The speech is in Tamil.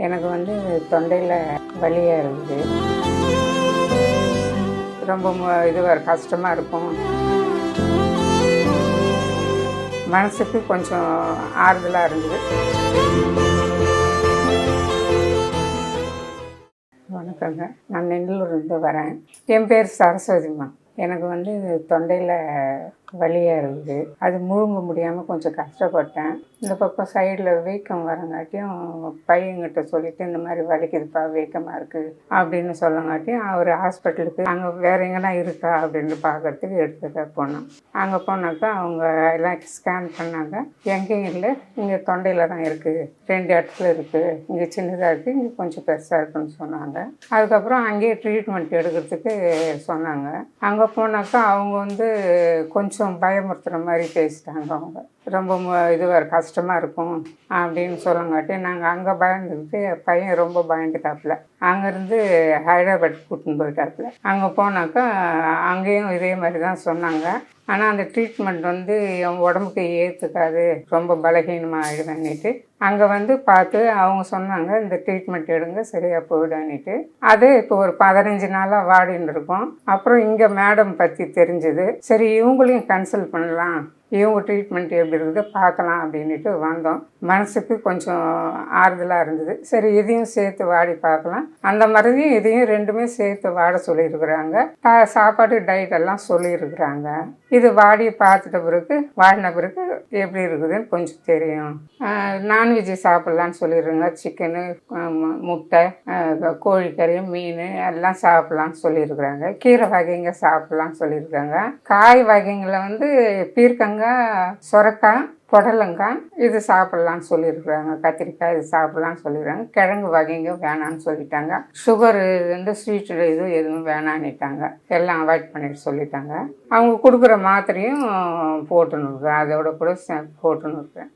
எனக்கு வந்து தொண்டையில் வலியாக இருக்குது. ரொம்ப இதுவாக கஷ்டமாக இருக்கும். மனசுக்கு கொஞ்சம் ஆறுதலாக இருந்தது. வணக்கங்க, நான் நெல்லூர்லேருந்து வரேன். என் பேர் சரஸ்வதிம்மா. எனக்கு வந்து தொண்டையில் வலியாக இருக்குது. அது முழுங்க முடியாமல் கொஞ்சம் கஷ்டப்பட்டேன். இந்த பக்கம் சைடில் வீக்கம் வரங்காட்டியும் பையன்கிட்ட சொல்லிவிட்டு இந்த மாதிரி வலிக்குதுப்பா, வீக்கமாக இருக்குது அப்படின்னு சொல்லங்காட்டியும் அவர் ஹாஸ்பிட்டலுக்கு அங்கே வேறு எங்கன்னா இருக்கா அப்படின்னு பார்க்கறதுக்கு எடுத்துக்க போனோம். அங்கே போனாக்கா அவங்க எல்லாம் ஸ்கேன் பண்ணாங்க. எங்கேயும் இல்லை, இங்கே தொண்டையில் தான் இருக்குது, 2 இடத்துல இருக்குது, இங்கே சின்னதாக இருக்குது, இங்கே கொஞ்சம் பெருசாக இருக்குன்னு சொன்னாங்க. அதுக்கப்புறம் அங்கேயே ட்ரீட்மெண்ட் எடுக்கிறதுக்கு சொன்னாங்க. அங்கே போனாக்கா அவங்க வந்து கொஞ்சம் பயமுறுத்துகிற மாதிரி பேசிட்டாங்க. அவங்க ரொம்ப இதுவாக கஷ்டமாக இருக்கும் அப்படின்னு சொல்லங்காட்டி நாங்கள் அங்கே பயந்துக்கிட்டு பையன் ரொம்ப பயந்துட்டாப்புல. அங்கேருந்து ஹைதராபாத் கூட்டின்னு போயிட்டாப்புல. அங்கே போனாக்கா அங்கேயும் இதே மாதிரி தான் சொன்னாங்க. ஆனால் அந்த ட்ரீட்மெண்ட் வந்து என் உடம்புக்கு ஏற்றுக்காது, ரொம்ப பலகீனமாக ஆகிடுவேன்னுட்டு அங்கே வந்து பார்த்து அவங்க சொன்னாங்க, இந்த ட்ரீட்மெண்ட் எடுங்க சரியாக போயிடுன்னுட்டு. அது இப்போ ஒரு 15 நாளாக வாடின்னு இருக்கோம். அப்புறம் இங்கே மேடம் பற்றி தெரிஞ்சுது. சரி இவங்களையும் கன்சல்ட் பண்ணலாம், இவங்க ட்ரீட்மெண்ட் எப்படி இருக்குது பார்க்கலாம் அப்படின்ட்டு வந்தோம். மனசுக்கு கொஞ்சம் ஆறுதலாக இருந்தது. சரி இதையும் சேர்த்து வாடி பார்க்கலாம். அந்த மாதிரியும் இதையும் ரெண்டுமே சேர்த்து வாட சொல்லியிருக்கிறாங்க. சாப்பாடு டயட் எல்லாம் சொல்லியிருக்கிறாங்க. இது வாடி பார்த்துட்ட பிறகு வாடின பிறகு எப்படி இருக்குதுன்னு கொஞ்சம் தெரியும். நான்வெஜ் சாப்பிட்லான்னு சொல்லிடுங்க. சிக்கனு, முட்டை, கோழிக்கறி, மீன் எல்லாம் சாப்பிட்லான்னு சொல்லியிருக்கிறாங்க. கீரை வகைங்க சாப்பிட்லான்னு சொல்லியிருக்காங்க. காய் வகைங்களை வந்து பீர்க்கங்காய், சொரக்காய், புடலங்காய் இது சாப்பிட்லான்னு சொல்லியிருக்கிறாங்க. கத்திரிக்காய் இது சாப்பிட்லான்னு சொல்லிடுறாங்க. கிழங்கு வகைங்க வேணான்னு சொல்லிட்டாங்க. சுகரு வந்து ஸ்வீட்டு இது எதுவும் வேணான்னுட்டாங்க. எல்லாம் அவாய்ட் பண்ணிட்டு சொல்லிட்டாங்க. அவங்க கொடுக்குற மாத்திரையும் போட்டுன்னு இருக்கேன், அதோட கூட போட்டுன்னு இருக்கேன்.